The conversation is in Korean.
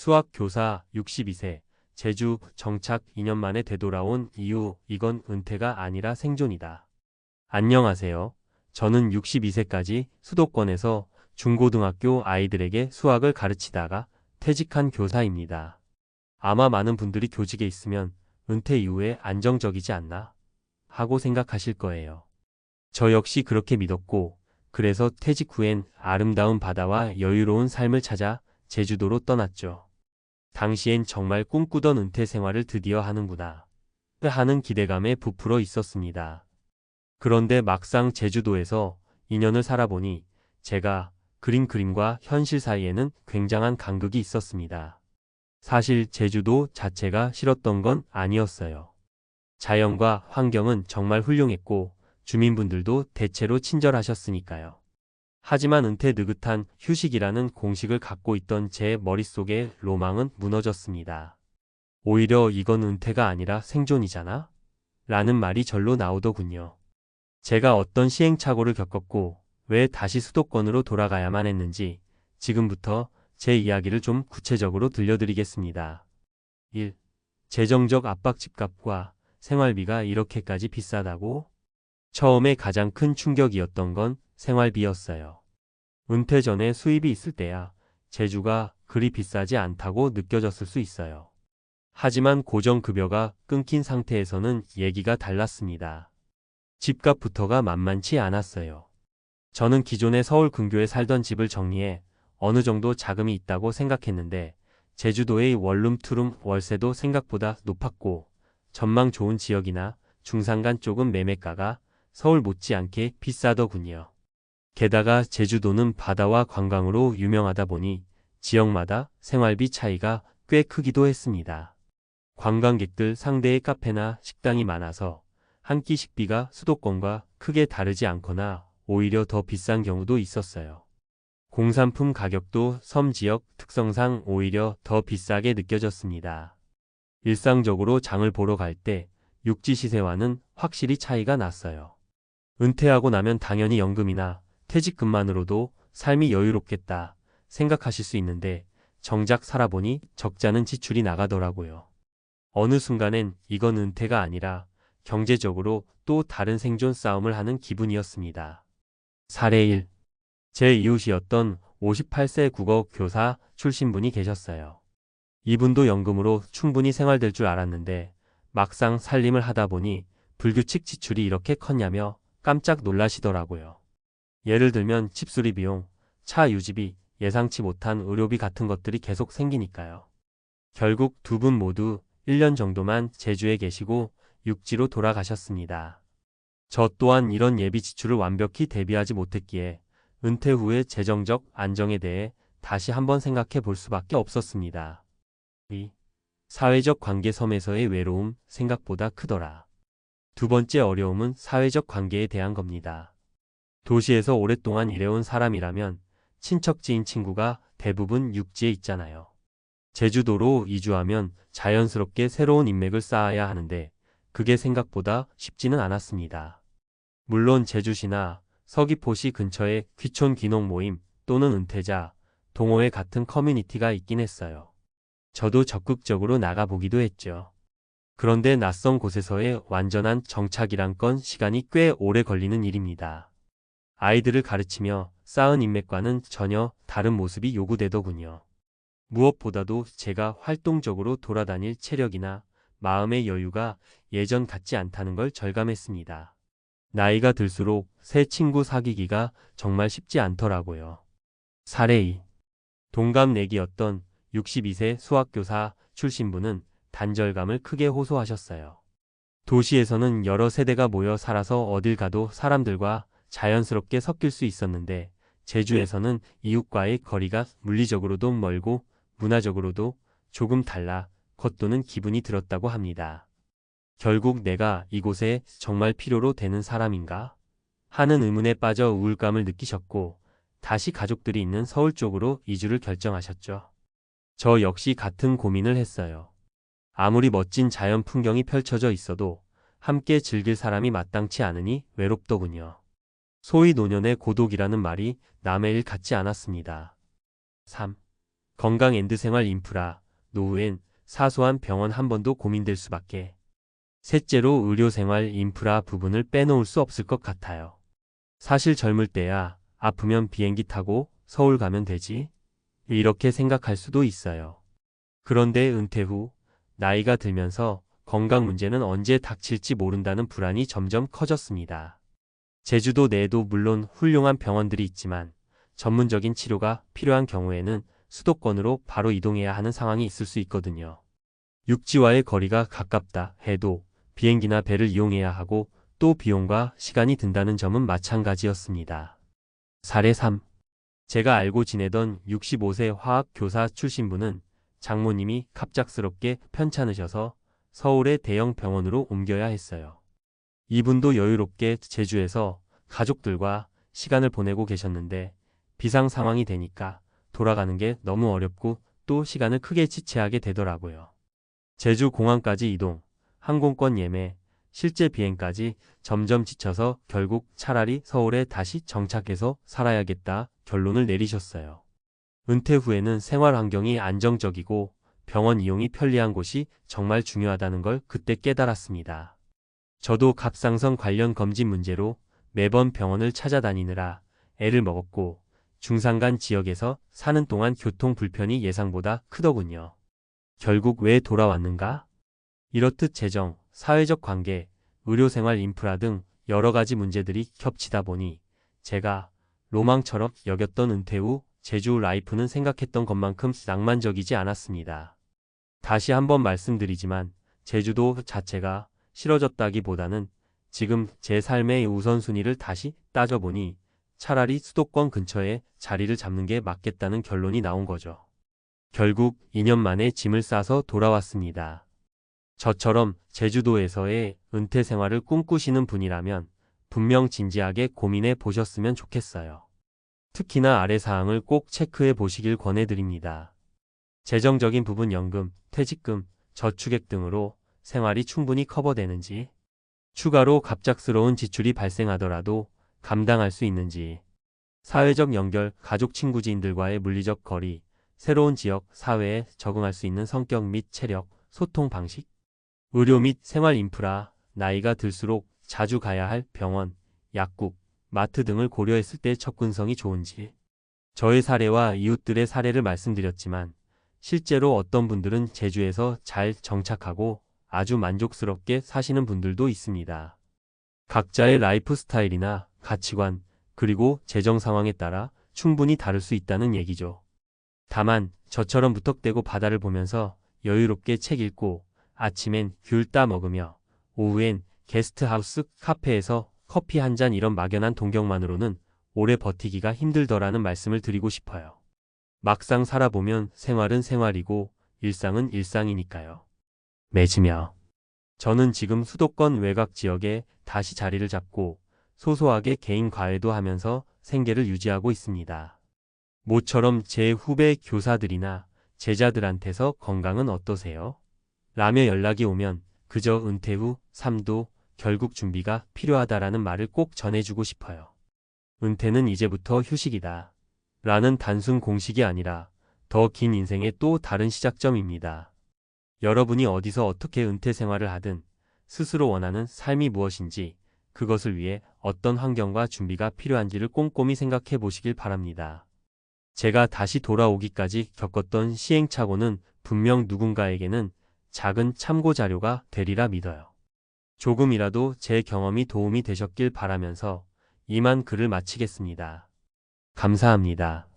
수학 교사 62세, 제주 정착 2년 만에 되돌아온 이유, 이건 은퇴가 아니라 생존이다. 안녕하세요. 저는 62세까지 수도권에서 중고등학교 아이들에게 수학을 가르치다가 퇴직한 교사입니다. 아마 많은 분들이 교직에 있으면 은퇴 이후에 안정적이지 않나 하고 생각하실 거예요. 저 역시 그렇게 믿었고, 그래서 퇴직 후엔 아름다운 바다와 여유로운 삶을 찾아 제주도로 떠났죠. 당시엔 정말 꿈꾸던 은퇴 생활을 드디어 하는구나 하는 기대감에 부풀어 있었습니다. 그런데 막상 제주도에서 2년을 살아보니 제가 그린 그림과 현실 사이에는 굉장한 간극이 있었습니다. 사실 제주도 자체가 싫었던 건 아니었어요. 자연과 환경은 정말 훌륭했고 주민분들도 대체로 친절하셨으니까요. 하지만 은퇴 느긋한 휴식이라는 공식을 갖고 있던 제 머릿속의 로망은 무너졌습니다. 오히려 이건 은퇴가 아니라 생존이잖아? 라는 말이 절로 나오더군요. 제가 어떤 시행착오를 겪었고 왜 다시 수도권으로 돌아가야만 했는지 지금부터 제 이야기를 좀 구체적으로 들려드리겠습니다. 1. 재정적 압박, 집값과 생활비가 이렇게까지 비싸다고? 처음에 가장 큰 충격이었던 건 생활비였어요. 은퇴 전에 수입이 있을 때야 제주가 그리 비싸지 않다고 느껴졌을 수 있어요. 하지만 고정급여가 끊긴 상태에서는 얘기가 달랐습니다. 집값부터가 만만치 않았어요. 저는 기존에 서울 근교에 살던 집을 정리해 어느 정도 자금이 있다고 생각했는데 제주도의 원룸 투룸 월세도 생각보다 높았고 전망 좋은 지역이나 중산간 쪽은 매매가가 서울 못지않게 비싸더군요. 게다가 제주도는 바다와 관광으로 유명하다 보니 지역마다 생활비 차이가 꽤 크기도 했습니다. 관광객들 상대의 카페나 식당이 많아서 한 끼 식비가 수도권과 크게 다르지 않거나 오히려 더 비싼 경우도 있었어요. 공산품 가격도 섬 지역 특성상 오히려 더 비싸게 느껴졌습니다. 일상적으로 장을 보러 갈 때 육지 시세와는 확실히 차이가 났어요. 은퇴하고 나면 당연히 연금이나 퇴직금만으로도 삶이 여유롭겠다 생각하실 수 있는데 정작 살아보니 적잖은 지출이 나가더라고요. 어느 순간엔 이건 은퇴가 아니라 경제적으로 또 다른 생존 싸움을 하는 기분이었습니다. 사례 1. 제 이웃이었던 58세 국어 교사 출신 분이 계셨어요. 이분도 연금으로 충분히 생활될 줄 알았는데 막상 살림을 하다 보니 불규칙 지출이 이렇게 컸냐며 깜짝 놀라시더라고요. 예를 들면 집수리 비용, 차 유지비, 예상치 못한 의료비 같은 것들이 계속 생기니까요. 결국 두 분 모두 1년 정도만 제주에 계시고 육지로 돌아가셨습니다. 저 또한 이런 예비 지출을 완벽히 대비하지 못했기에 은퇴 후의 재정적 안정에 대해 다시 한번 생각해 볼 수밖에 없었습니다. 2. 사회적 관계 섬에서의 외로움 생각보다 크더라. 두 번째 어려움은 사회적 관계에 대한 겁니다. 도시에서 오랫동안 일해온 사람이라면 친척 지인 친구가 대부분 육지에 있잖아요. 제주도로 이주하면 자연스럽게 새로운 인맥을 쌓아야 하는데 그게 생각보다 쉽지는 않았습니다. 물론 제주시나 서귀포시 근처에 귀촌 귀농 모임 또는 은퇴자, 동호회 같은 커뮤니티가 있긴 했어요. 저도 적극적으로 나가보기도 했죠. 그런데 낯선 곳에서의 완전한 정착이란 건 시간이 꽤 오래 걸리는 일입니다. 아이들을 가르치며 쌓은 인맥과는 전혀 다른 모습이 요구되더군요. 무엇보다도 제가 활동적으로 돌아다닐 체력이나 마음의 여유가 예전 같지 않다는 걸 절감했습니다. 나이가 들수록 새 친구 사귀기가 정말 쉽지 않더라고요. 사례 2. 동갑내기였던 62세 수학교사 출신분은 단절감을 크게 호소하셨어요. 도시에서는 여러 세대가 모여 살아서 어딜 가도 사람들과 자연스럽게 섞일 수 있었는데 제주에서는 이웃과의 거리가 물리적으로도 멀고 문화적으로도 조금 달라 겉도는 기분이 들었다고 합니다. 결국 내가 이곳에 정말 필요로 되는 사람인가? 하는 의문에 빠져 우울감을 느끼셨고 다시 가족들이 있는 서울 쪽으로 이주를 결정하셨죠. 저 역시 같은 고민을 했어요. 아무리 멋진 자연 풍경이 펼쳐져 있어도 함께 즐길 사람이 마땅치 않으니 외롭더군요. 소위 노년의 고독이라는 말이 남의 일 같지 않았습니다. 3. 건강 앤드 생활 인프라, 노후엔 사소한 병원 한 번도 고민될 수밖에. 셋째로 의료 생활 인프라 부분을 빼놓을 수 없을 것 같아요. 사실 젊을 때야 아프면 비행기 타고 서울 가면 되지? 이렇게 생각할 수도 있어요. 그런데 은퇴 후 나이가 들면서 건강 문제는 언제 닥칠지 모른다는 불안이 점점 커졌습니다. 제주도 내에도 물론 훌륭한 병원들이 있지만 전문적인 치료가 필요한 경우에는 수도권으로 바로 이동해야 하는 상황이 있을 수 있거든요. 육지와의 거리가 가깝다 해도 비행기나 배를 이용해야 하고 또 비용과 시간이 든다는 점은 마찬가지였습니다. 사례 3. 제가 알고 지내던 65세 화학교사 출신분은 장모님이 갑작스럽게 편찮으셔서 서울의 대형 병원으로 옮겨야 했어요. 이분도 여유롭게 제주에서 가족들과 시간을 보내고 계셨는데 비상 상황이 되니까 돌아가는 게 너무 어렵고 또 시간을 크게 지체하게 되더라고요. 제주 공항까지 이동, 항공권 예매, 실제 비행까지 점점 지쳐서 결국 차라리 서울에 다시 정착해서 살아야겠다 결론을 내리셨어요. 은퇴 후에는 생활 환경이 안정적이고 병원 이용이 편리한 곳이 정말 중요하다는 걸 그때 깨달았습니다. 저도 갑상선 관련 검진 문제로 매번 병원을 찾아다니느라 애를 먹었고 중산간 지역에서 사는 동안 교통 불편이 예상보다 크더군요. 결국 왜 돌아왔는가? 이렇듯 재정, 사회적 관계, 의료생활 인프라 등 여러 가지 문제들이 겹치다 보니 제가 로망처럼 여겼던 은퇴 후 제주 라이프는 생각했던 것만큼 낭만적이지 않았습니다. 다시 한번 말씀드리지만 제주도 자체가 싫어졌다기보다는 지금 제 삶의 우선순위를 다시 따져보니 차라리 수도권 근처에 자리를 잡는 게 맞겠다는 결론이 나온 거죠. 결국 2년 만에 짐을 싸서 돌아왔습니다. 저처럼 제주도에서의 은퇴 생활을 꿈꾸시는 분이라면 분명 진지하게 고민해 보셨으면 좋겠어요. 특히나 아래 사항을 꼭 체크해 보시길 권해드립니다. 재정적인 부분 연금, 퇴직금, 저축액 등으로 생활이 충분히 커버되는지, 추가로 갑작스러운 지출이 발생하더라도 감당할 수 있는지, 사회적 연결, 가족 친구 지인들과의 물리적 거리, 새로운 지역, 사회에 적응할 수 있는 성격 및 체력, 소통 방식, 의료 및 생활 인프라, 나이가 들수록 자주 가야 할 병원, 약국, 마트 등을 고려했을 때 접근성이 좋은지, 저의 사례와 이웃들의 사례를 말씀드렸지만 실제로 어떤 분들은 제주에서 잘 정착하고 아주 만족스럽게 사시는 분들도 있습니다. 각자의 라이프 스타일이나 가치관, 그리고 재정 상황에 따라 충분히 다를 수 있다는 얘기죠. 다만 저처럼 무턱대고 바다를 보면서 여유롭게 책 읽고 아침엔 귤 따 먹으며 오후엔 게스트하우스 카페에서 커피 한 잔 이런 막연한 동경만으로는 오래 버티기가 힘들더라는 말씀을 드리고 싶어요. 막상 살아보면 생활은 생활이고 일상은 일상이니까요. 맺으며 저는 지금 수도권 외곽 지역에 다시 자리를 잡고 소소하게 개인 과외도 하면서 생계를 유지하고 있습니다. 모처럼 제 후배 교사들이나 제자들한테서 건강은 어떠세요? 라며 연락이 오면 그저 은퇴 후 삶도 결국 준비가 필요하다라는 말을 꼭 전해주고 싶어요. 은퇴는 이제부터 휴식이다. 라는 단순 공식이 아니라 더 긴 인생의 또 다른 시작점입니다. 여러분이 어디서 어떻게 은퇴 생활을 하든 스스로 원하는 삶이 무엇인지 그것을 위해 어떤 환경과 준비가 필요한지를 꼼꼼히 생각해 보시길 바랍니다. 제가 다시 돌아오기까지 겪었던 시행착오는 분명 누군가에게는 작은 참고 자료가 되리라 믿어요. 조금이라도 제 경험이 도움이 되셨길 바라면서 이만 글을 마치겠습니다. 감사합니다.